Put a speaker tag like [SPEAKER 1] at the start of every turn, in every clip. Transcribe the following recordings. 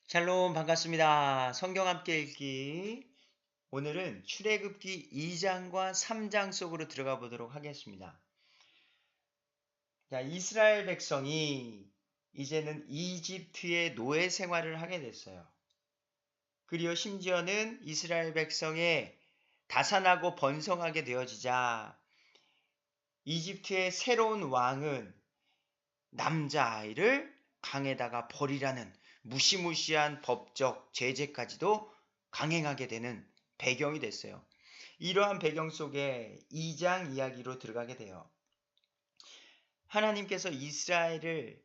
[SPEAKER 1] 샬롬 반갑습니다. 성경 함께 읽기. 오늘은 출애굽기 2장과 3장 속으로 들어가 보도록 하겠습니다. 자, 이스라엘 백성이 이제는 이집트의 노예 생활을 하게 됐어요. 그리고 심지어는 이스라엘 백성의 다산하고 번성하게 되어지자 이집트의 새로운 왕은 남자아이를 강에다가 버리라는 무시무시한 법적 제재까지도 강행하게 되는 배경이 됐어요. 이러한 배경 속에 2장 이야기로 들어가게 돼요. 하나님께서 이스라엘을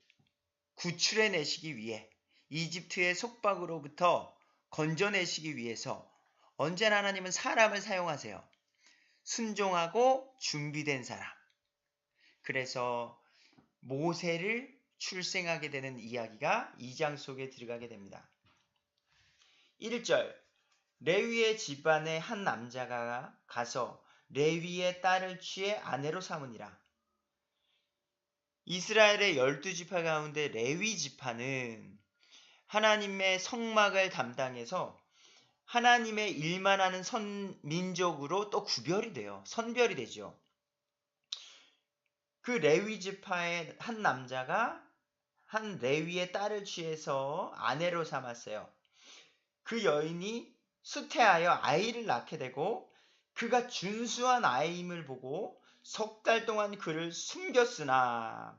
[SPEAKER 1] 구출해내시기 위해 이집트의 속박으로부터 건져내시기 위해서 언제나 하나님은 사람을 사용하세요. 순종하고 준비된 사람. 그래서 모세를 출생하게 되는 이야기가 2장 속에 들어가게 됩니다. 1절 레위의 집안의 한 남자가 가서 레위의 딸을 취해 아내로 삼으니라. 이스라엘의 12지파 가운데 레위 지파는 하나님의 성막을 담당해서 하나님의 일만 하는 민족으로 또 구별이 돼요. 선별이 되죠. 그 레위 지파의 한 남자가 한 레위의 딸을 취해서 아내로 삼았어요. 그 여인이 수태하여 아이를 낳게 되고 그가 준수한 아이임을 보고 석 달 동안 그를 숨겼으나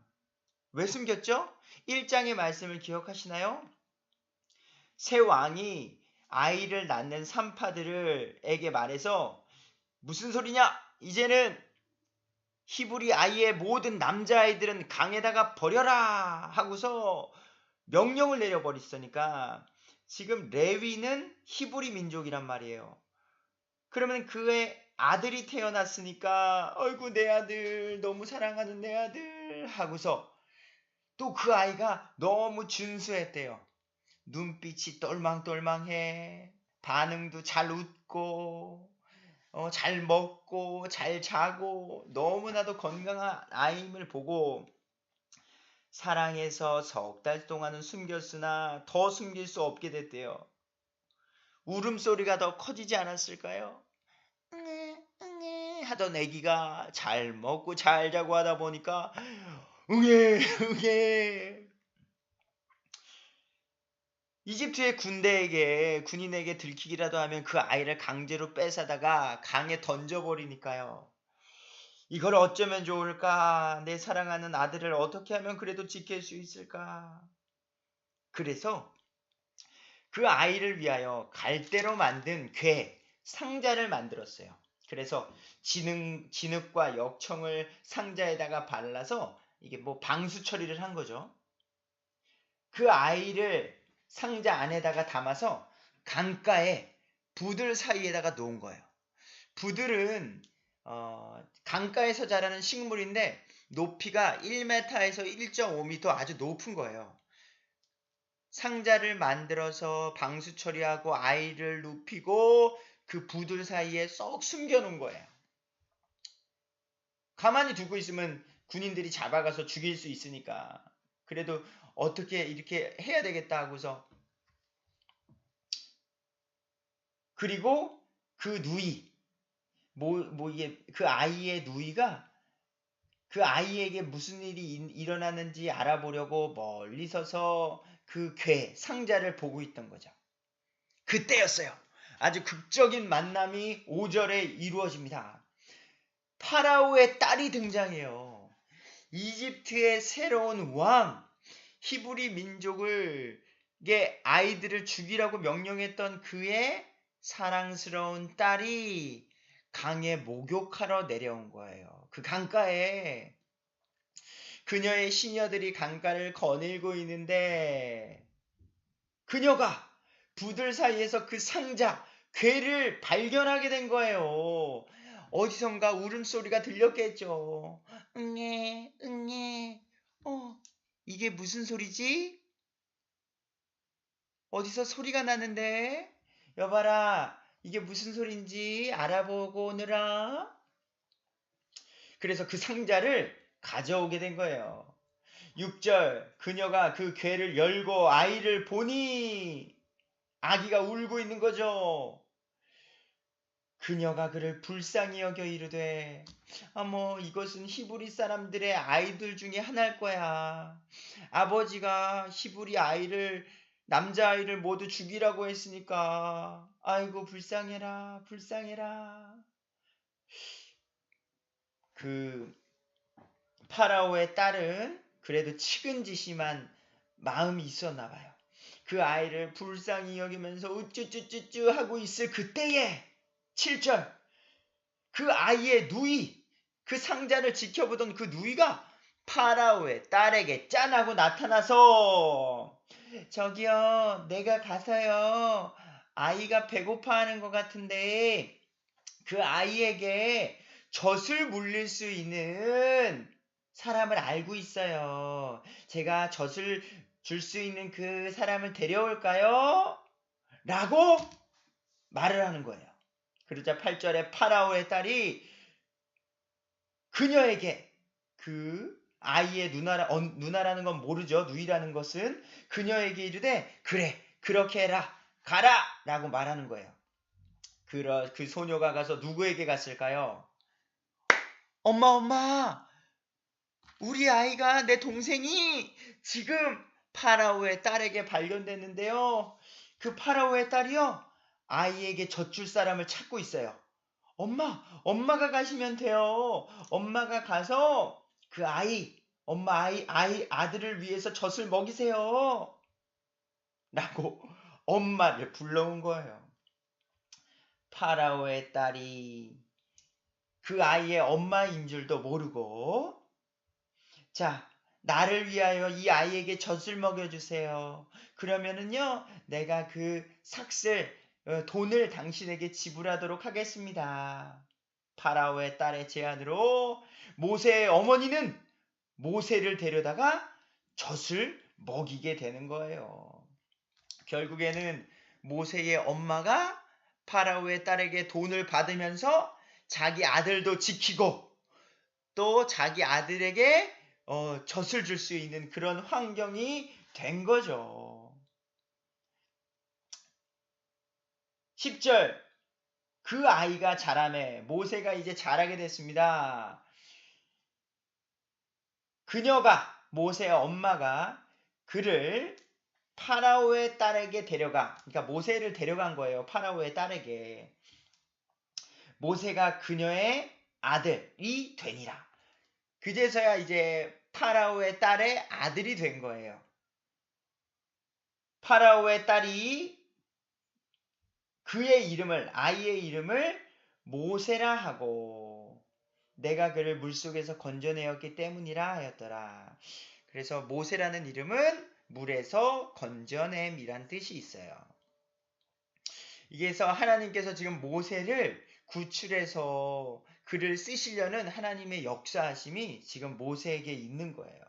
[SPEAKER 1] 왜 숨겼죠? 1장의 말씀을 기억하시나요? 새 왕이 아이를 낳는 산파들에게 말해서 무슨 소리냐? 이제는 히브리 아이의 모든 남자아이들은 강에다가 버려라 하고서 명령을 내려버렸으니까 지금 레위는 히브리 민족이란 말이에요. 그러면 그의 아들이 태어났으니까 어이구 내 아들 너무 사랑하는 내 아들 하고서 또 그 아이가 너무 준수했대요. 눈빛이 똘망똘망해. 반응도 잘 웃고 잘 먹고 잘 자고 너무나도 건강한 아이임을 보고 사랑해서 석 달 동안은 숨겼으나 더 숨길 수 없게 됐대요. 울음소리가 더 커지지 않았을까요? 응애 응애 하던 아기가 잘 먹고 잘 자고 하다 보니까 응애 응애. 이집트의 군인에게 들키기라도 하면 그 아이를 강제로 뺏어다가 강에 던져버리니까요. 이걸 어쩌면 좋을까? 내 사랑하는 아들을 어떻게 하면 그래도 지킬 수 있을까? 그래서 그 아이를 위하여 갈대로 만든 상자를 만들었어요. 그래서 진흙과 역청을 상자에다가 발라서 이게 뭐 방수 처리를 한 거죠. 그 아이를 상자 안에다가 담아서 강가에 부들 사이에다가 놓은 거예요. 부들은 강가에서 자라는 식물인데 높이가 1m에서 1.5m 아주 높은 거예요. 상자를 만들어서 방수 처리하고 아이를 눕히고 그 부들 사이에 쏙 숨겨놓은 거예요. 가만히 두고 있으면 군인들이 잡아가서 죽일 수 있으니까 그래도 어떻게 이렇게 해야 되겠다 하고서 그리고 그 누이 이게 그 아이의 누이가 그 아이에게 무슨 일이 일어나는지 알아보려고 멀리 서서 그 상자를 보고 있던 거죠. 그때였어요. 아주 극적인 만남이 5절에 이루어집니다. 파라오의 딸이 등장해요. 이집트의 새로운 왕, 히브리 민족을 아이들을 죽이라고 명령했던 그의 사랑스러운 딸이 강에 목욕하러 내려온 거예요. 그 강가에 그녀의 시녀들이 강가를 거닐고 있는데 그녀가 부들 사이에서 그 상자, 궤를 발견하게 된 거예요. 어디선가 울음소리가 들렸겠죠. 응애, 응애. 이게 무슨 소리지? 어디서 소리가 나는데? 여봐라, 이게 무슨 소린지 알아보고 오느라. 그래서 그 상자를 가져오게 된 거예요. 6절 그녀가 그 궤를 열고 아이를 보니 아기가 울고 있는 거죠. 그녀가 그를 불쌍히 여겨 이르되 이것은 히브리 사람들의 아이들 중에 하나일 거야. 아버지가 히브리 아이를 남자아이를 모두 죽이라고 했으니까 아이고 불쌍해라 불쌍해라. 그 파라오의 딸은 그래도 측은지심한 마음이 있었나 봐요. 그 아이를 불쌍히 여기면서 우쭈쭈쭈쭈 하고 있을 그때에 7절 그 아이의 누이, 그 상자를 지켜보던 그 누이가 파라오의 딸에게 짠하고 나타나서 저기요 내가 가서요 아이가 배고파하는 것 같은데 그 아이에게 젖을 물릴 수 있는 사람을 알고 있어요. 제가 젖을 줄 수 있는 그 사람을 데려올까요? 라고 말을 하는 거예요. 그러자 8절에 파라오의 딸이 그녀에게 그 아이의 누나라는 건 모르죠. 누이라는 것은 그녀에게 이르되 그래 그렇게 해라 가라 라고 말하는 거예요. 그 소녀가 가서 누구에게 갔을까요? 엄마 우리 아이가 내 동생이 지금 파라오의 딸에게 발견됐는데요. 그 파라오의 딸이요 아이에게 젖줄 사람을 찾고 있어요. 엄마가 가시면 돼요. 엄마가 가서 그 아들을 위해서 젖을 먹이세요. 라고 엄마를 불러온 거예요. 파라오의 딸이 그 아이의 엄마인 줄도 모르고 자, 나를 위하여 이 아이에게 젖을 먹여주세요. 그러면은요, 내가 그 돈을 당신에게 지불하도록 하겠습니다. 파라오의 딸의 제안으로 모세의 어머니는 모세를 데려다가 젖을 먹이게 되는 거예요. 결국에는 모세의 엄마가 파라오의 딸에게 돈을 받으면서 자기 아들도 지키고 또 자기 아들에게 젖을 줄 수 있는 그런 환경이 된 거죠. 10절 그 아이가 자라매 모세가 이제 자라게 됐습니다. 모세의 엄마가 그를 파라오의 딸에게 그러니까 모세를 데려간 거예요. 파라오의 딸에게. 모세가 그녀의 아들이 되니라. 그제서야 이제 파라오의 딸의 아들이 된 거예요. 파라오의 딸이 아이의 이름을 모세라 하고 내가 그를 물속에서 건져내었기 때문이라 하였더라. 그래서 모세라는 이름은 물에서 건져냄이란 뜻이 있어요. 이게서 하나님께서 지금 모세를 구출해서 그를 쓰시려는 하나님의 역사하심이 지금 모세에게 있는 거예요.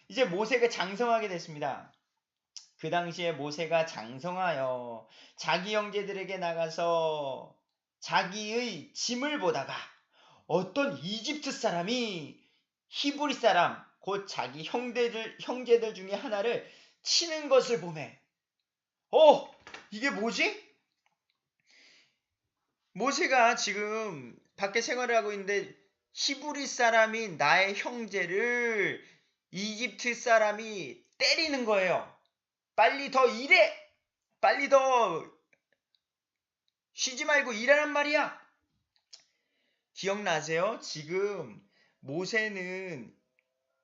[SPEAKER 1] 이제 모세가 장성하게 됐습니다. 그 당시에 모세가 장성하여 자기 형제들에게 나가서 자기의 짐을 보다가 어떤 이집트 사람이 히브리 사람 곧 자기 형제들 중에 하나를 치는 것을 보매 이게 뭐지? 모세가 지금 밖에 생활을 하고 있는데 히브리 사람이 나의 형제를 이집트 사람이 때리는 거예요. 빨리 더 일해! 빨리 더 쉬지 말고 일하란 말이야! 기억나세요? 지금 모세는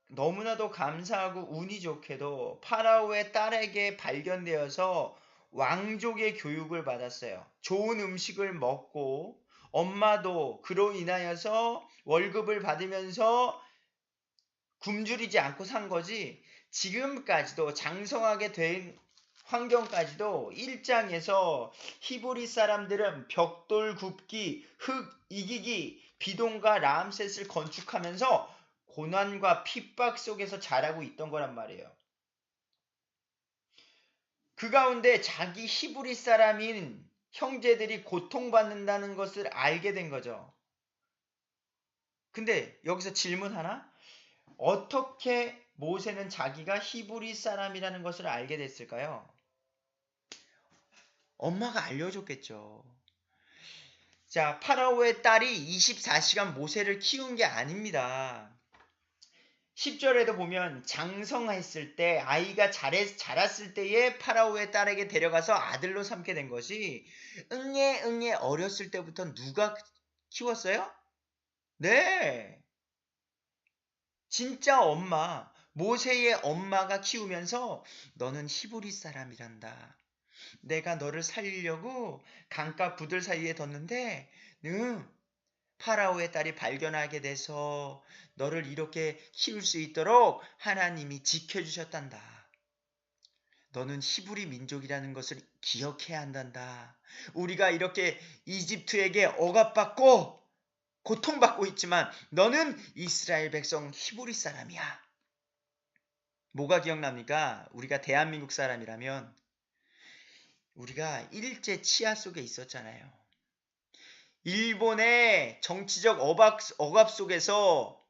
[SPEAKER 1] 너무나도 감사하고 운이 좋게도 파라오의 딸에게 발견되어서 왕족의 교육을 받았어요. 좋은 음식을 먹고 엄마도 그로 인하여서 월급을 받으면서 굶주리지 않고 산 거지 지금까지도 장성하게 된 환경까지도 1장에서 히브리 사람들은 벽돌 굽기, 흙 이기기, 비동과 라암셋을 건축하면서 고난과 핍박 속에서 자라고 있던 거란 말이에요. 그 가운데 자기 히브리 사람인 형제들이 고통받는다는 것을 알게 된 거죠. 근데 여기서 질문 하나? 어떻게 모세는 자기가 히브리 사람이라는 것을 알게 됐을까요? 엄마가 알려줬겠죠. 자, 파라오의 딸이 24시간 모세를 키운 게 아닙니다. 10절에도 보면 장성했을 때 아이가 자랐을 때에 파라오의 딸에게 데려가서 아들로 삼게 된 것이 응애 어렸을 때부터 누가 키웠어요? 네. 진짜 엄마, 모세의 엄마가 키우면서 너는 히브리 사람이란다. 내가 너를 살리려고 강가 부들 사이에 뒀는데 파라오의 딸이 발견하게 돼서 너를 이렇게 키울 수 있도록 하나님이 지켜주셨단다. 너는 히브리 민족이라는 것을 기억해야 한단다. 우리가 이렇게 이집트에게 억압받고 고통받고 있지만 너는 이스라엘 백성 히브리 사람이야. 뭐가 기억납니까? 우리가 대한민국 사람이라면 우리가 일제 치하 속에 있었잖아요. 일본의 정치적 억압 속에서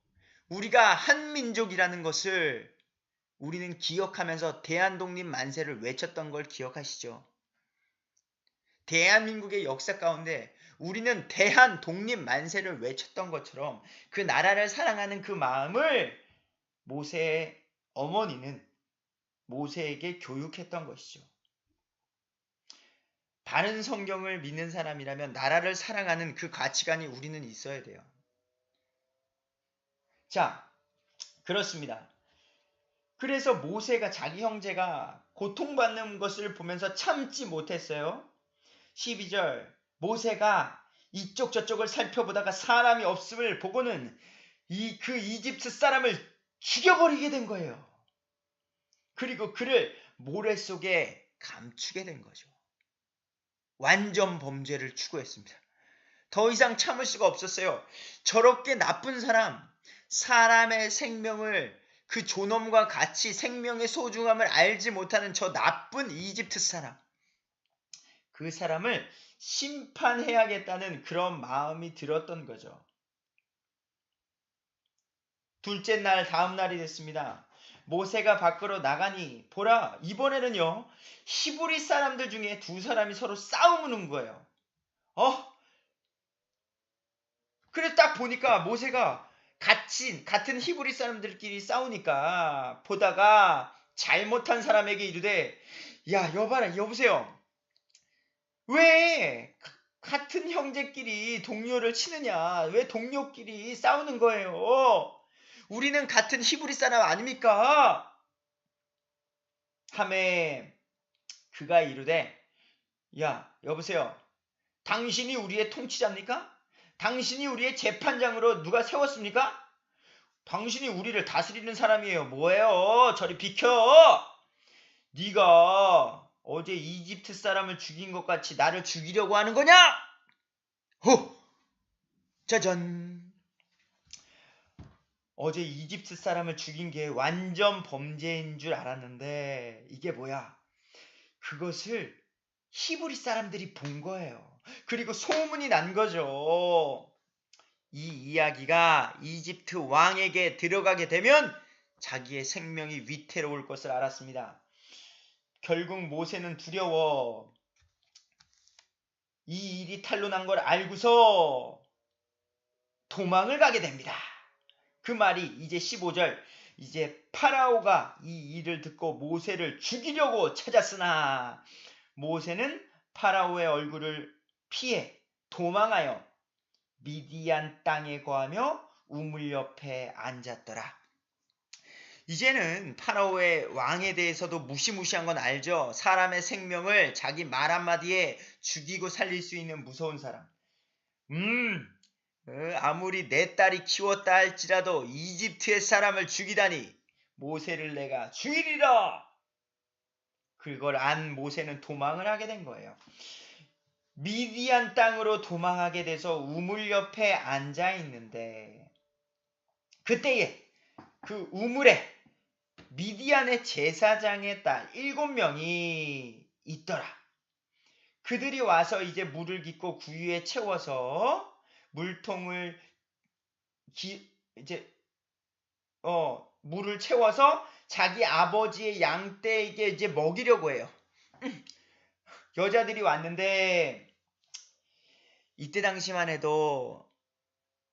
[SPEAKER 1] 우리가 한민족이라는 것을 우리는 기억하면서 대한독립 만세를 외쳤던 걸 기억하시죠? 대한민국의 역사 가운데 우리는 대한독립 만세를 외쳤던 것처럼 그 나라를 사랑하는 그 마음을 모세의 어머니는 모세에게 교육했던 것이죠. 바른 성경을 믿는 사람이라면 나라를 사랑하는 그 가치관이 우리는 있어야 돼요. 자, 그렇습니다. 그래서 모세가 자기 형제가 고통받는 것을 보면서 참지 못했어요. 12절 모세가 이쪽 저쪽을 살펴보다가 사람이 없음을 보고는 그 이집트 사람을 죽여버리게 된 거예요. 그리고 그를 모래 속에 감추게 된 거죠. 완전 범죄를 추구했습니다. 더 이상 참을 수가 없었어요. 저렇게 나쁜 사람의 생명을 그 존엄과 가치, 생명의 소중함을 알지 못하는 저 나쁜 이집트 사람. 그 사람을 심판해야겠다는 그런 마음이 들었던 거죠. 둘째 날, 다음 날이 됐습니다. 모세가 밖으로 나가니 보라, 이번에는요 히브리 사람들 중에 두 사람이 서로 싸우는 거예요. 그래 딱 보니까 모세가 같은 히브리 사람들끼리 싸우니까 보다가 잘못한 사람에게 이르되 야 여보세요. 왜 같은 형제끼리 동료를 치느냐? 왜 동료끼리 싸우는 거예요? 우리는 같은 히브리 사람 아닙니까? 하매 그가 이르되 야 여보세요. 당신이 우리의 통치자입니까? 당신이 우리의 재판장으로 누가 세웠습니까? 당신이 우리를 다스리는 사람이에요. 뭐예요? 저리 비켜. 네가 어제 이집트 사람을 죽인 것 같이 나를 죽이려고 하는 거냐? 호! 짜잔. 어제 이집트 사람을 죽인 게 완전 범죄인 줄 알았는데 이게 뭐야? 그것을 히브리 사람들이 본 거예요. 그리고 소문이 난 거죠. 이 이야기가 이집트 왕에게 들어가게 되면 자기의 생명이 위태로울 것을 알았습니다. 결국 모세는 두려워 이 일이 탄로난 걸 알고서 도망을 가게 됩니다. 그 말이 이제 15절 이제 파라오가 이 일을 듣고 모세를 죽이려고 찾았으나 모세는 파라오의 얼굴을 피해 도망하여 미디안 땅에 거하며 우물 옆에 앉았더라. 이제는 파라오의 왕에 대해서도 무시무시한 건 알죠. 사람의 생명을 자기 말 한마디에 죽이고 살릴 수 있는 무서운 사람. 아무리 내 딸이 키웠다 할지라도 이집트의 사람을 죽이다니 모세를 내가 죽이리라. 그걸 안 모세는 도망을 하게 된 거예요. 미디안 땅으로 도망하게 돼서 우물 옆에 앉아 있는데 그때에 그 우물에 미디안의 제사장의 딸 7명이 있더라. 그들이 와서 이제 물을 깃고 구유에 채워서 물통을 물을 채워서 자기 아버지의 양떼에게 이제 먹이려고 해요. 여자들이 왔는데 이때 당시만 해도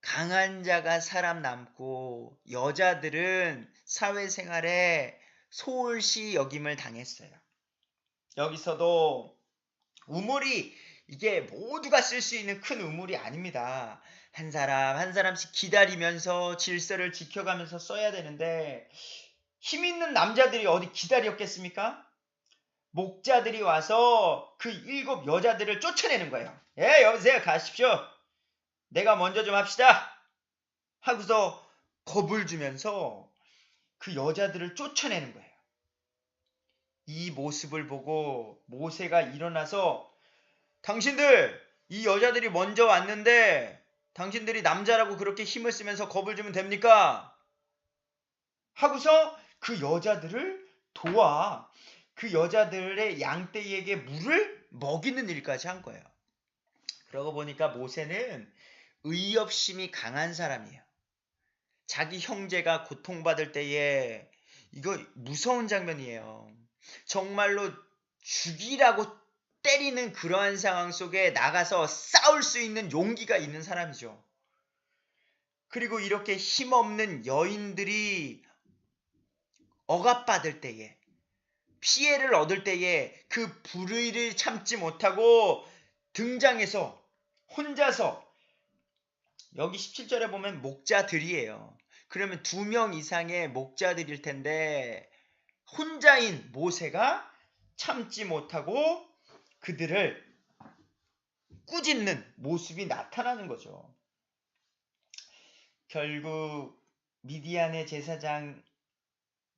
[SPEAKER 1] 강한 자가 살아남고 여자들은 사회생활에 소홀시 여김을 당했어요. 여기서도 우물이 이게 모두가 쓸 수 있는 큰 우물이 아닙니다. 한 사람 한 사람씩 기다리면서 질서를 지켜가면서 써야 되는데 힘 있는 남자들이 어디 기다렸겠습니까? 목자들이 와서 그 7 여자들을 쫓아내는 거예요. 예, 여보세요, 가십시오. 내가 먼저 좀 합시다. 하고서 겁을 주면서 그 여자들을 쫓아내는 거예요. 이 모습을 보고 모세가 일어나서 당신들, 이 여자들이 먼저 왔는데 당신들이 남자라고 그렇게 힘을 쓰면서 겁을 주면 됩니까? 하고서 그 여자들을 도와 그 여자들의 양떼에게 물을 먹이는 일까지 한 거예요. 그러고 보니까 모세는 의협심이 강한 사람이에요. 자기 형제가 고통받을 때에 이거 무서운 장면이에요. 정말로 죽이라고 때리는 그러한 상황 속에 나가서 싸울 수 있는 용기가 있는 사람이죠. 그리고 이렇게 힘없는 여인들이 억압받을 때에 피해를 얻을 때에 그 불의를 참지 못하고 등장해서 혼자서 여기 17절에 보면 목자들이에요. 그러면 2명 이상의 목자들일 텐데 혼자인 모세가 참지 못하고 그들을 꾸짖는 모습이 나타나는 거죠. 결국 미디안의 제사장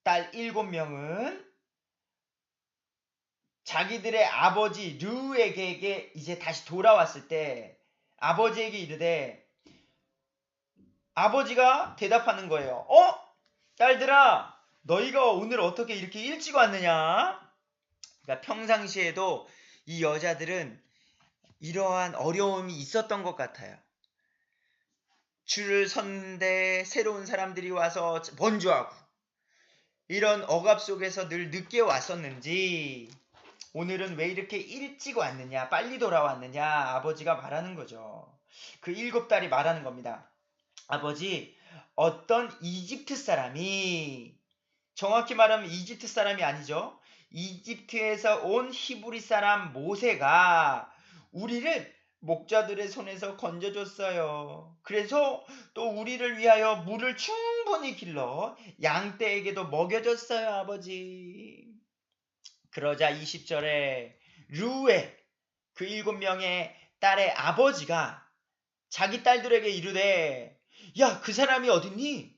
[SPEAKER 1] 딸 7명은 자기들의 아버지 르우에게 이제 다시 돌아왔을 때 아버지에게 이르되 아버지가 대답하는 거예요. 딸들아, 너희가 오늘 어떻게 이렇게 일찍 왔느냐? 그러니까 평상시에도 이 여자들은 이러한 어려움이 있었던 것 같아요. 줄을 섰는데 새로운 사람들이 와서 번주하고 이런 억압 속에서 늘 늦게 왔었는지 오늘은 왜 이렇게 일찍 왔느냐, 빨리 돌아왔느냐 아버지가 말하는 거죠. 그 7딸이 말하는 겁니다. 아버지, 어떤 이집트 사람이, 정확히 말하면 이집트 사람이 아니죠. 이집트에서 온 히브리 사람 모세가 우리를 목자들의 손에서 건져줬어요. 그래서 또 우리를 위하여 물을 충분히 길러 양떼에게도 먹여줬어요, 아버지. 그러자 20절에 르우의 그 7명의 딸의 아버지가 자기 딸들에게 이르되 야, 그 사람이 어딨니?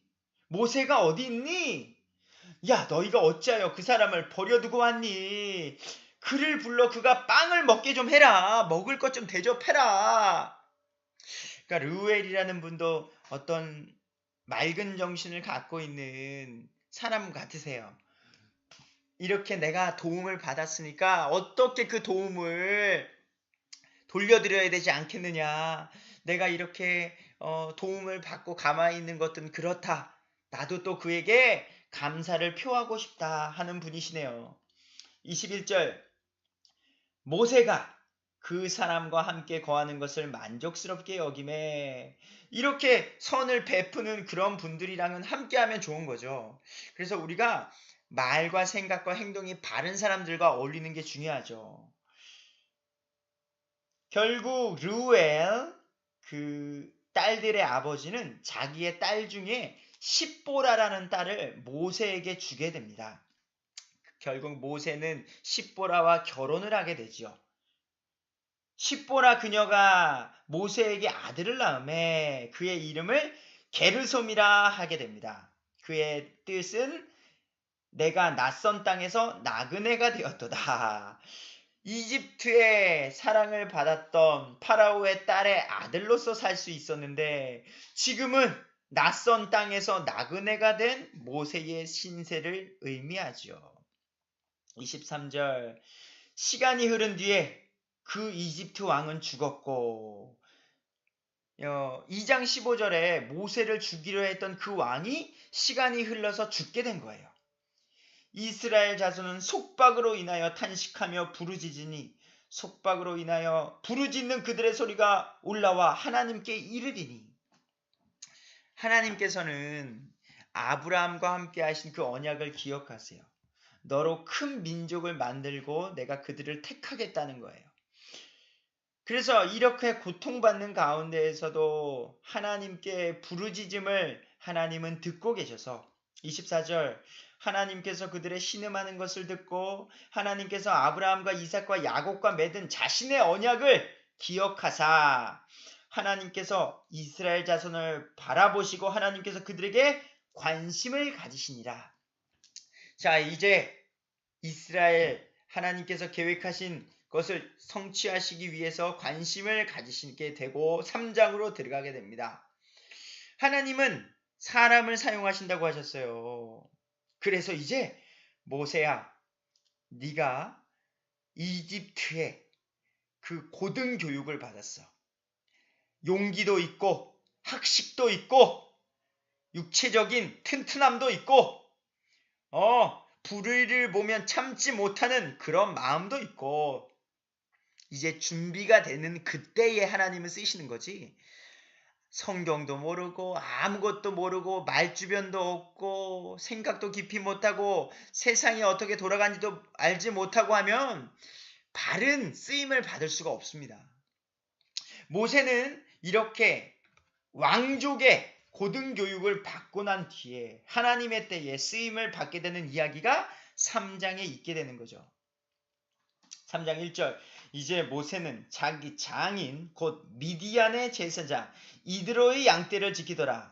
[SPEAKER 1] 모세가 어디 있니? 야, 너희가 어찌하여 그 사람을 버려두고 왔니? 그를 불러 그가 빵을 먹게 좀 해라. 먹을 것 좀 대접해라. 그러니까 르우엘이라는 분도 어떤 맑은 정신을 갖고 있는 사람 같으세요. 이렇게 내가 도움을 받았으니까 어떻게 그 도움을 돌려드려야 되지 않겠느냐. 내가 이렇게 도움을 받고 가만히 있는 것은 그렇다. 나도 또 그에게 감사를 표하고 싶다 하는 분이시네요. 21절 모세가 그 사람과 함께 거하는 것을 만족스럽게 여김에 이렇게 선을 베푸는 그런 분들이랑은 함께하면 좋은 거죠. 그래서 우리가 말과 생각과 행동이 바른 사람들과 어울리는 게 중요하죠. 결국 르우엘 그 딸들의 아버지는 자기의 딸 중에 십보라라는 딸을 모세에게 주게 됩니다. 결국 모세는 십보라와 결혼을 하게 되죠. 십보라 그녀가 모세에게 아들을 낳음에 그의 이름을 게르솜이라 하게 됩니다. 그의 뜻은 내가 낯선 땅에서 나그네가 되었도다. 이집트의 사랑을 받았던 파라오의 딸의 아들로서 살 수 있었는데 지금은 낯선 땅에서 나그네가 된 모세의 신세를 의미하죠. 23절 시간이 흐른 뒤에 그 이집트 왕은 죽었고 2장 15절에 모세를 죽이려 했던 그 왕이 시간이 흘러서 죽게 된 거예요. 이스라엘 자손은 속박으로 인하여 탄식하며 부르짖으니 속박으로 인하여 부르짖는 그들의 소리가 올라와 하나님께 이르리니, 하나님께서는 아브라함과 함께 하신 그 언약을 기억하세요. 너로 큰 민족을 만들고 내가 그들을 택하겠다는 거예요. 그래서 이렇게 고통받는 가운데에서도 하나님께 부르짖음을 하나님은 듣고 계셔서 24절, 하나님께서 그들의 신음하는 것을 듣고 하나님께서 아브라함과 이삭과 야곱과 맺은 자신의 언약을 기억하사 하나님께서 이스라엘 자손을 바라보시고 하나님께서 그들에게 관심을 가지시니라. 자, 이제 이스라엘 하나님께서 계획하신 것을 성취하시기 위해서 관심을 가지시게 되고 3장으로 들어가게 됩니다. 하나님은 사람을 사용하신다고 하셨어요. 그래서 이제 모세야, 네가 이집트의 그 고등교육을 받았어. 용기도 있고 학식도 있고 육체적인 튼튼함도 있고 불의를 보면 참지 못하는 그런 마음도 있고, 이제 준비가 되는 그때에 하나님은 쓰시는 거지. 성경도 모르고 아무것도 모르고 말주변도 없고 생각도 깊이 못하고 세상이 어떻게 돌아가는지도 알지 못하고 하면 바른 쓰임을 받을 수가 없습니다. 모세는 이렇게 왕족의 고등교육을 받고 난 뒤에 하나님의 때에 쓰임을 받게 되는 이야기가 3장에 있게 되는 거죠. 3장 1절, 이제 모세는 자기 장인 곧 미디안의 제사장 이드로의 양떼를 지키더라.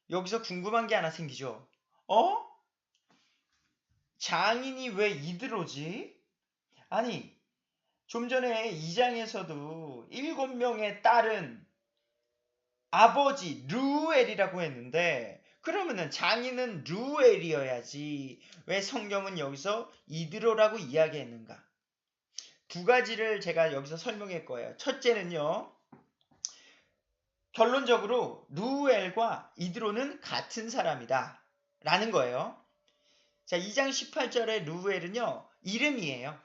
[SPEAKER 1] 여기서 궁금한 게 하나 생기죠. 장인이 왜 이드로지? 아니, 좀 전에 2장에서도 7명의 딸은 아버지 르우엘이라고 했는데, 그러면은 장인은 르우엘이어야지 왜 성경은 여기서 이드로라고 이야기했는가? 두 가지를 제가 여기서 설명할 거예요. 첫째는요, 결론적으로 르우엘과 이드로는 같은 사람이다 라는 거예요. 자, 2장 18절의 르우엘은요, 이름이에요.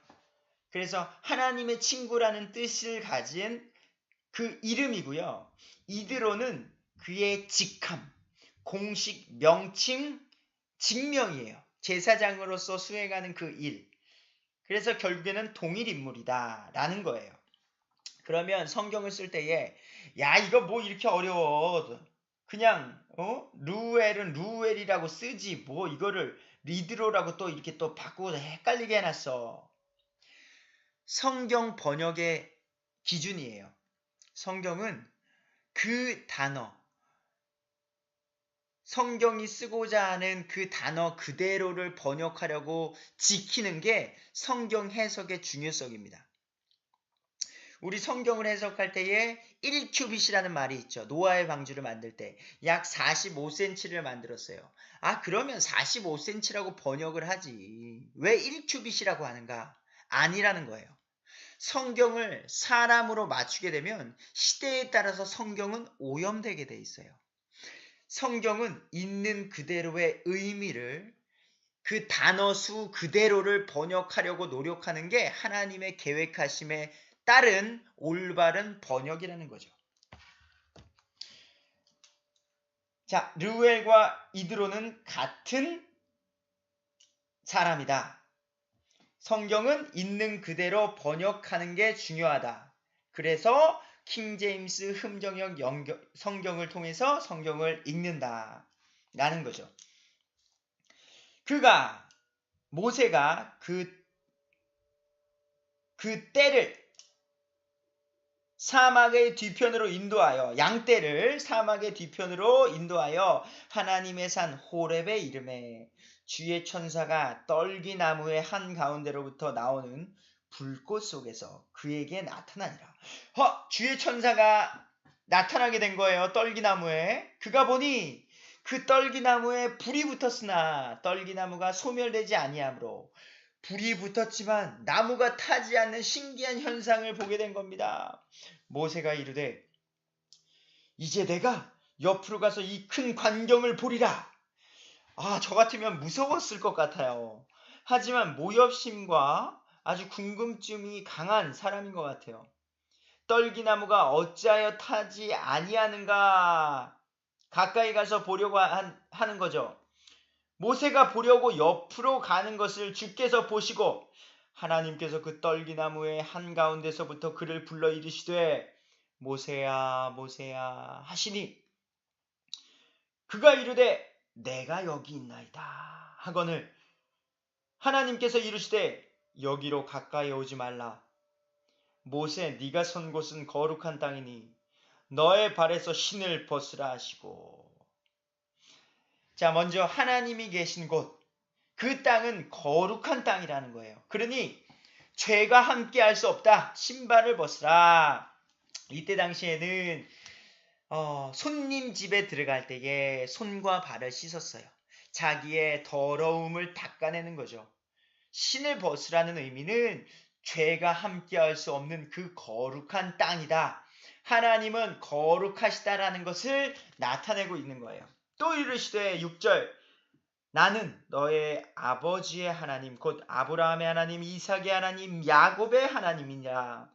[SPEAKER 1] 그래서 하나님의 친구라는 뜻을 가진 그 이름이고요. 이드로는 그의 직함, 공식 명칭, 직명이에요. 제사장으로서 수행하는 그 일. 그래서 결국에는 동일 인물이다 라는 거예요. 그러면 성경을 쓸 때에 야, 이거 뭐 이렇게 어려워, 그냥 르우엘은 르우엘이라고 쓰지 뭐 이거를 리드로라고 또 이렇게 또 바꾸고 헷갈리게 해놨어. 성경 번역의 기준이에요. 성경은 그 단어, 성경이 쓰고자 하는 그 단어 그대로를 번역하려고 지키는 게 성경 해석의 중요성입니다. 우리 성경을 해석할 때에 1큐빗이라는 말이 있죠. 노아의 방주를 만들 때 약 45cm를 만들었어요. 그러면 45cm라고 번역을 하지 왜 1큐빗이라고 하는가? 아니라는 거예요. 성경을 사람으로 맞추게 되면 시대에 따라서 성경은 오염되게 돼 있어요. 성경은 있는 그대로의 의미를, 그 단어 수 그대로를 번역하려고 노력하는 게 하나님의 계획하심에 따른 올바른 번역이라는 거죠. 자, 르우엘과 이드로는 같은 사람이다. 성경은 있는 그대로 번역하는 게 중요하다. 그래서 킹제임스 흠정역 성경을 통해서 성경을 읽는다 라는 거죠. 모세가 그 떼를 사막의 뒤편으로 인도하여, 양떼를 사막의 뒤편으로 인도하여 하나님의 산 호렙에 이르매 주의 천사가 떨기나무의 한가운데로부터 나오는 불꽃 속에서 그에게 나타나니라. 주의 천사가 나타나게 된 거예요. 떨기나무에. 그가 보니 그 떨기나무에 불이 붙었으나 떨기나무가 소멸되지 아니하므로, 불이 붙었지만 나무가 타지 않는 신기한 현상을 보게 된 겁니다. 모세가 이르되 이제 내가 옆으로 가서 이 큰 광경을 보리라. 저 같으면 무서웠을 것 같아요. 하지만 모욕심과 아주 궁금증이 강한 사람인 것 같아요. 떨기나무가 어찌하여 타지 아니하는가? 가까이 가서 보려고 하는 거죠. 모세가 보려고 옆으로 가는 것을 주께서 보시고 하나님께서 그 떨기나무의 한가운데서부터 그를 불러 이르시되 모세야 모세야 하시니 그가 이르되 내가 여기 있나이다 하거늘 하나님께서 이르시되 여기로 가까이 오지 말라. 모세 네가 선 곳은 거룩한 땅이니 너의 발에서 신을 벗으라 하시고. 자, 먼저 하나님이 계신 곳, 그 땅은 거룩한 땅이라는 거예요. 그러니 죄가 함께 할 수 없다. 신발을 벗으라. 이때 당시에는 손님 집에 들어갈 때에 손과 발을 씻었어요. 자기의 더러움을 닦아내는 거죠. 신을 벗으라는 의미는 죄가 함께할 수 없는 그 거룩한 땅이다. 하나님은 거룩하시다라는 것을 나타내고 있는 거예요. 또 이르시되 6절 나는 너의 아버지의 하나님 곧 아브라함의 하나님 이삭의 하나님 야곱의 하나님이니라.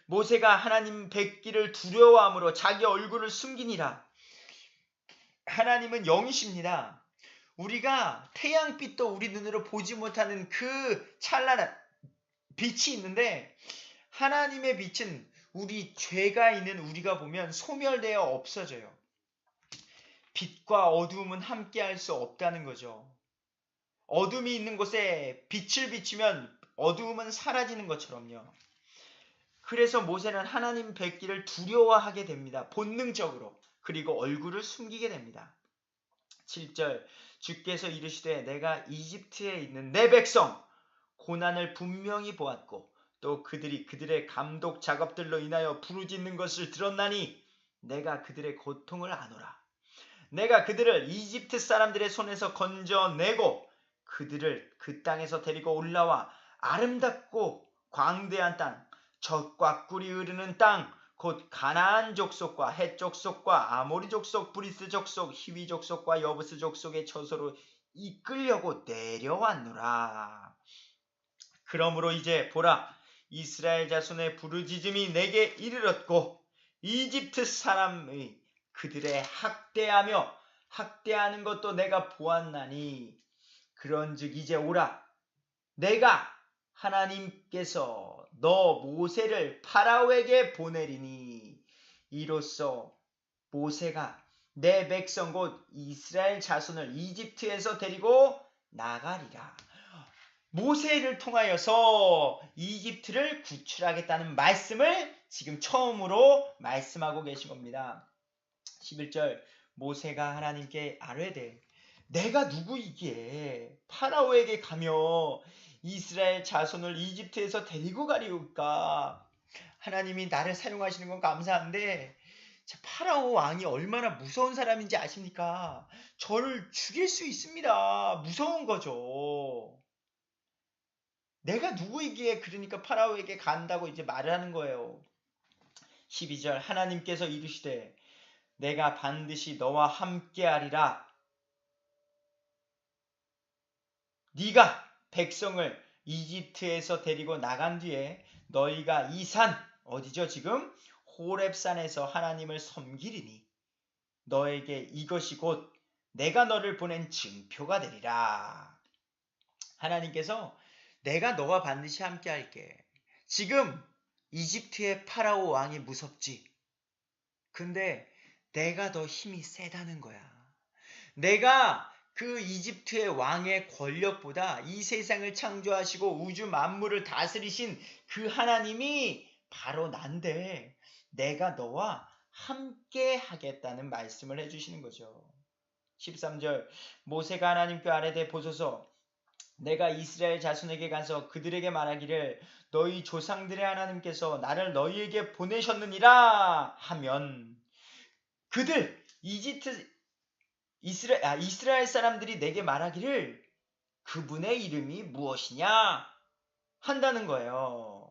[SPEAKER 1] 모세가 하나님 뵙기를 두려워함으로 자기 얼굴을 숨기니라. 하나님은 영이십니다. 우리가 태양빛도 우리 눈으로 보지 못하는 그 찬란한 빛이 있는데 하나님의 빛은 우리 죄가 있는 우리가 보면 소멸되어 없어져요. 빛과 어두움은 함께할 수 없다는 거죠. 어둠이 있는 곳에 빛을 비추면 어두움은 사라지는 것처럼요. 그래서 모세는 하나님 뵙기를 두려워하게 됩니다. 본능적으로. 그리고 얼굴을 숨기게 됩니다. 7절 주께서 이르시되 내가 이집트에 있는 내 백성 고난을 분명히 보았고 또 그들이 그들의 감독 작업들로 인하여 부르짖는 것을 들었나니 내가 그들의 고통을 아노라. 내가 그들을 이집트 사람들의 손에서 건져내고 그들을 그 땅에서 데리고 올라와 아름답고 광대한 땅, 젖과 꿀이 흐르는 땅, 곧 가나안 족속과 헷 족속과 아모리 족속, 브리스 족속, 히위 족속과 여부스 족속의 처소로 이끌려고 내려왔노라. 그러므로 이제 보라, 이스라엘 자손의 부르짖음이 내게 이르렀고 이집트 사람의 그들의 학대하며 학대하는 것도 내가 보았나니 그런즉 이제 오라. 내가 하나님께서 너 모세를 파라오에게 보내리니 이로써 모세가 내 백성 곧 이스라엘 자손을 이집트에서 데리고 나가리라. 모세를 통하여서 이집트를 구출하겠다는 말씀을 지금 처음으로 말씀하고 계신 겁니다. 11절 모세가 하나님께 아뢰되 내가 누구이기에 파라오에게 가며 이스라엘 자손을 이집트에서 데리고 가리울까? 하나님이 나를 사용하시는 건 감사한데 파라오 왕이 얼마나 무서운 사람인지 아십니까? 저를 죽일 수 있습니다. 무서운 거죠. 내가 누구이기에 그러니까 파라오에게 간다고 이제 말을 하는 거예요. 12절 하나님께서 이르시되 내가 반드시 너와 함께하리라. 네가 백성을 이집트에서 데리고 나간 뒤에 너희가 이 산 어디죠 지금? 호렙산에서 하나님을 섬기리니 너에게 이것이 곧 내가 너를 보낸 증표가 되리라. 하나님께서 내가 너와 반드시 함께 할게. 지금 이집트의 파라오 왕이 무섭지. 근데 내가 더 힘이 세다는 거야. 내가 그 이집트의 왕의 권력보다 이 세상을 창조하시고 우주 만물을 다스리신 그 하나님이 바로 난데 내가 너와 함께 하겠다는 말씀을 해주시는 거죠. 13절 모세가 하나님께 아뢰되 보소서 내가 이스라엘 자손에게 가서 그들에게 말하기를 너희 조상들의 하나님께서 나를 너희에게 보내셨느니라 하면 그들 이스라엘 사람들이 내게 말하기를 그분의 이름이 무엇이냐 한다는 거예요.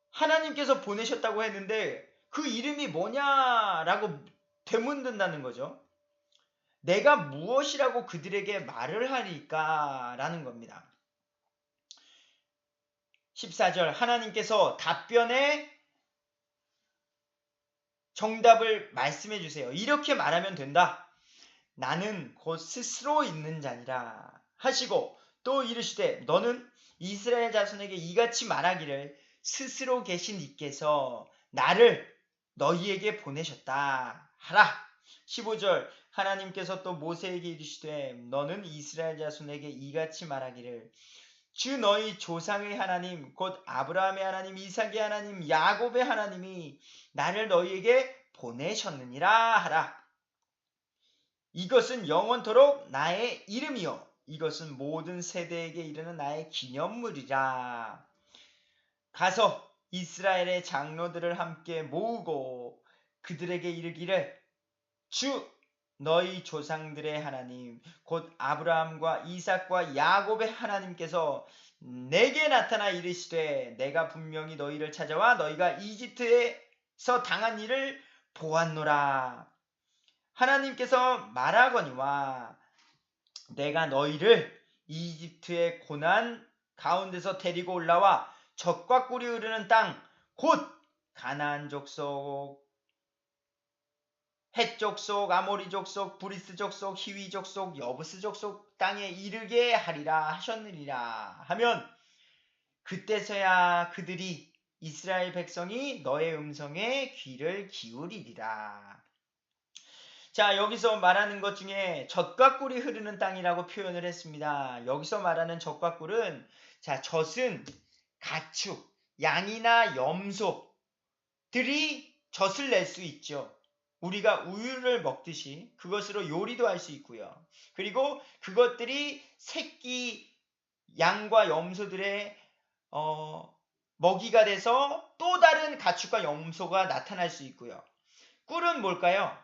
[SPEAKER 1] 하나님께서 보내셨다고 했는데 그 이름이 뭐냐라고 되묻는다는 거죠. 내가 무엇이라고 그들에게 말을 하리까? 라는 겁니다. 14절 하나님께서 답변에 정답을 말씀해 주세요. 이렇게 말하면 된다. 나는 곧 스스로 있는 자니라 하시고 또 이르시되 너는 이스라엘 자손에게 이같이 말하기를 스스로 계신 이께서 나를 너희에게 보내셨다 하라. 15절 하나님께서 또 모세에게 이르시되 너는 이스라엘 자손에게 이같이 말하기를 주 너희 조상의 하나님 곧 아브라함의 하나님 이삭의 하나님 야곱의 하나님이 나를 너희에게 보내셨느니라 하라. 이것은 영원토록 나의 이름이요 이것은 모든 세대에게 이르는 나의 기념물이라. 가서 이스라엘의 장로들을 함께 모으고 그들에게 이르기를 주 너희 조상들의 하나님 곧 아브라함과 이삭과 야곱의 하나님께서 내게 나타나 이르시되 내가 분명히 너희를 찾아와 너희가 이집트에서 당한 일을 보았노라. 하나님께서 말하거니와 내가 너희를 이집트의 고난 가운데서 데리고 올라와 젖과 꿀이 흐르는 땅 곧 가나안 족속 헷 족속 아모리 족속 브리스 족속 히위 족속 여부스 족속 땅에 이르게 하리라 하셨느니라 하면 그때서야 그들이 이스라엘 백성이 너의 음성에 귀를 기울이리라. 자, 여기서 말하는 것 중에 젖과 꿀이 흐르는 땅이라고 표현을 했습니다. 여기서 말하는 젖과 꿀은 자, 젖은 가축, 양이나 염소들이 젖을 낼 수 있죠. 우리가 우유를 먹듯이 그것으로 요리도 할 수 있고요. 그리고 그것들이 새끼 양과 염소들의 먹이가 돼서 또 다른 가축과 염소가 나타날 수 있고요. 꿀은 뭘까요?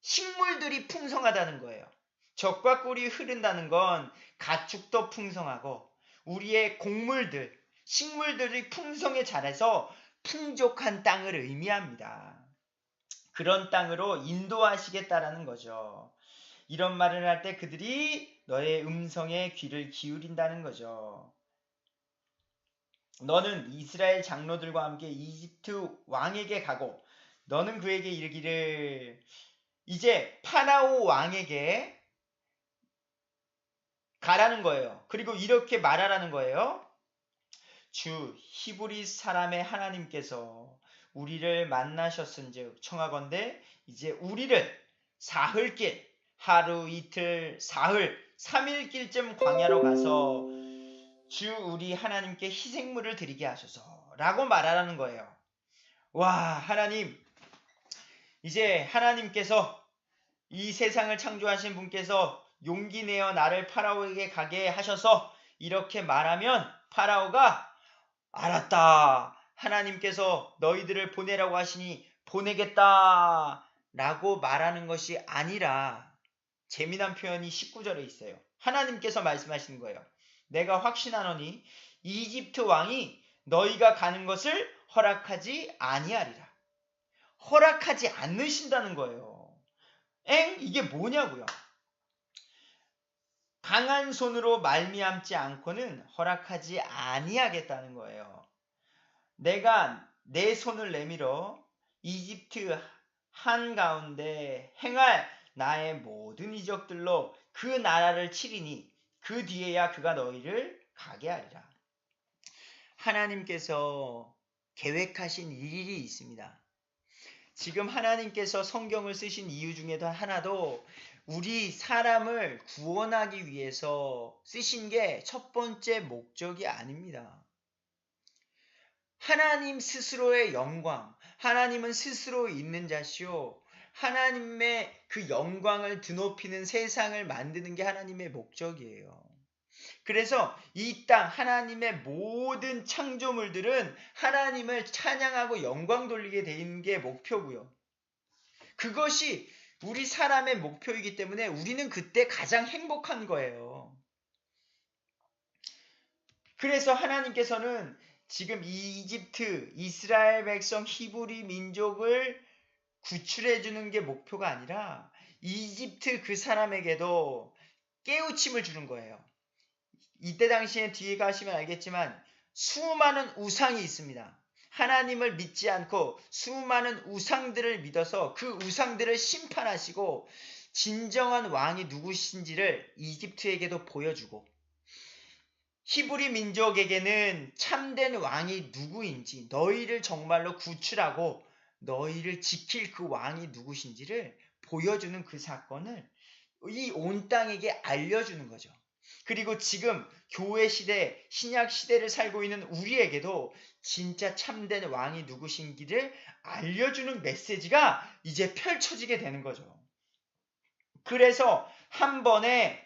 [SPEAKER 1] 식물들이 풍성하다는 거예요. 젖과 꿀이 흐른다는 건 가축도 풍성하고 우리의 곡물들, 식물들이 풍성에 자라서 풍족한 땅을 의미합니다. 그런 땅으로 인도하시겠다라는 거죠. 이런 말을 할 때 그들이 너의 음성에 귀를 기울인다는 거죠. 너는 이스라엘 장로들과 함께 이집트 왕에게 가고 너는 그에게 이르기를 이제 파라오 왕에게 가라는 거예요. 그리고 이렇게 말하라는 거예요. 주 히브리 사람의 하나님께서 우리를 만나셨은즉 청하건대 이제 우리를 사흘길 하루 이틀 사흘 3일길쯤 광야로 가서 주 우리 하나님께 희생물을 드리게 하소서 라고 말하라는 거예요. 와, 하나님, 이제 하나님께서 이 세상을 창조하신 분께서 용기 내어 나를 파라오에게 가게 하셔서 이렇게 말하면 파라오가 알았다. 하나님께서 너희들을 보내라고 하시니 보내겠다. 라고 말하는 것이 아니라 재미난 표현이 19절에 있어요. 하나님께서 말씀하시는 거예요. 내가 확신하노니 이집트 왕이 너희가 가는 것을 허락하지 아니하리라. 허락하지 않으신다는 거예요. 이게 뭐냐고요. 강한 손으로 말미암지 않고는 허락하지 아니하겠다는 거예요. 내가 내 손을 내밀어 이집트 한가운데 행할 나의 모든 이적들로 그 나라를 치리니 그 뒤에야 그가 너희를 가게 하리라. 하나님께서 계획하신 일이 있습니다. 지금 하나님께서 성경을 쓰신 이유 중에도 하나도 우리 사람을 구원하기 위해서 쓰신 게 첫 번째 목적이 아닙니다. 하나님 스스로의 영광, 하나님은 스스로 있는 자시오. 하나님의 그 영광을 드높이는 세상을 만드는 게 하나님의 목적이에요. 그래서 이 땅 하나님의 모든 창조물들은 하나님을 찬양하고 영광 돌리게 되는 게 목표고요. 그것이 우리 사람의 목표이기 때문에 우리는 그때 가장 행복한 거예요. 그래서 하나님께서는 지금 이집트, 이스라엘 백성 히브리 민족을 구출해 주는 게 목표가 아니라 이집트 그 사람에게도 깨우침을 주는 거예요. 이때 당시에 뒤에 가시면 알겠지만 수많은 우상이 있습니다. 하나님을 믿지 않고 수많은 우상들을 믿어서 그 우상들을 심판하시고 진정한 왕이 누구신지를 이집트에게도 보여주고 히브리 민족에게는 참된 왕이 누구인지 너희를 정말로 구출하고 너희를 지킬 그 왕이 누구신지를 보여주는 그 사건을 이 온 땅에게 알려주는 거죠. 그리고 지금 교회 시대, 신약 시대를 살고 있는 우리에게도 진짜 참된 왕이 누구신지를 알려주는 메시지가 이제 펼쳐지게 되는 거죠. 그래서 한 번에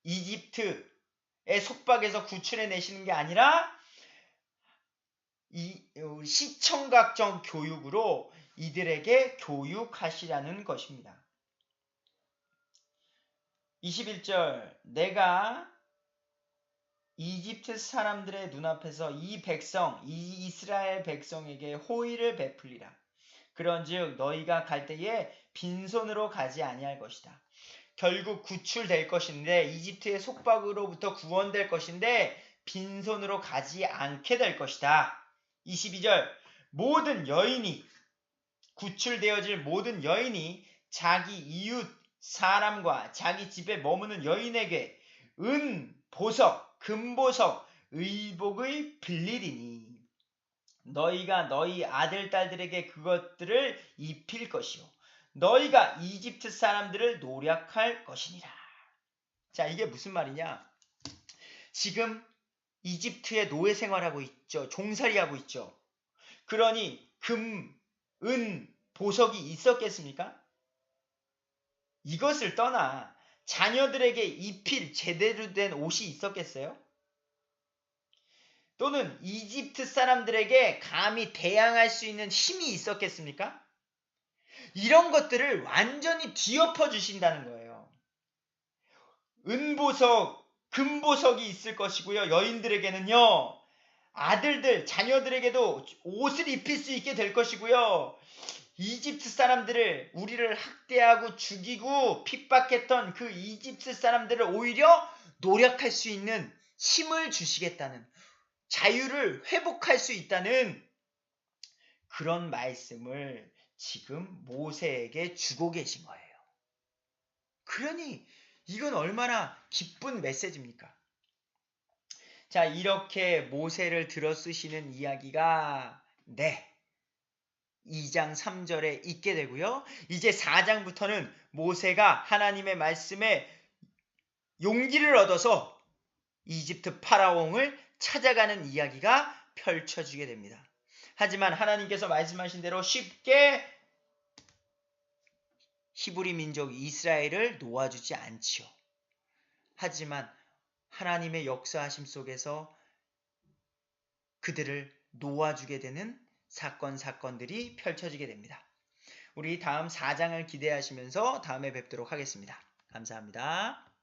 [SPEAKER 1] 이집트의 속박에서 구출해내시는 게 아니라 이 시청각적 교육으로 이들에게 교육하시라는 것입니다. 21절 내가 이집트 사람들의 눈앞에서 이 백성, 이 이스라엘 백성에게 호의를 베풀리라. 그런즉 너희가 갈 때에 빈손으로 가지 아니할 것이다. 결국 구출될 것인데 이집트의 속박으로부터 구원될 것인데 빈손으로 가지 않게 될 것이다. 22절 모든 여인이 구출되어질 모든 여인이 자기 이웃 사람과 자기 집에 머무는 여인에게 은, 보석, 금보석, 의복의 빌리리니 너희가 너희 아들, 딸들에게 그것들을 입힐 것이요 너희가 이집트 사람들을 노략할 것이니라. 자, 이게 무슨 말이냐? 지금 이집트에 노예 생활하고 있죠. 종살이하고 있죠. 그러니 금, 은, 보석이 있었겠습니까? 이것을 떠나 자녀들에게 입힐 제대로 된 옷이 있었겠어요? 또는 이집트 사람들에게 감히 대항할 수 있는 힘이 있었겠습니까? 이런 것들을 완전히 뒤엎어 주신다는 거예요. 은보석, 금보석이 있을 것이고요. 여인들에게는요. 아들들, 자녀들에게도 옷을 입힐 수 있게 될 것이고요. 이집트 사람들을 우리를 학대하고 죽이고 핍박했던 그 이집트 사람들을 오히려 노력할 수 있는 힘을 주시겠다는 자유를 회복할 수 있다는 그런 말씀을 지금 모세에게 주고 계신 거예요. 그러니 이건 얼마나 기쁜 메시지입니까? 자, 이렇게 모세를 들어 쓰시는 이야기가 2장 3절에 있게 되고요. 이제 4장부터는 모세가 하나님의 말씀에 용기를 얻어서 이집트 파라옹을 찾아가는 이야기가 펼쳐지게 됩니다. 하지만 하나님께서 말씀하신 대로 쉽게 히브리 민족 이스라엘을 놓아주지 않지요. 하지만 하나님의 역사하심 속에서 그들을 놓아주게 되는 사건들이 펼쳐지게 됩니다. 우리 다음 4장을 기대하시면서 다음에 뵙도록 하겠습니다. 감사합니다.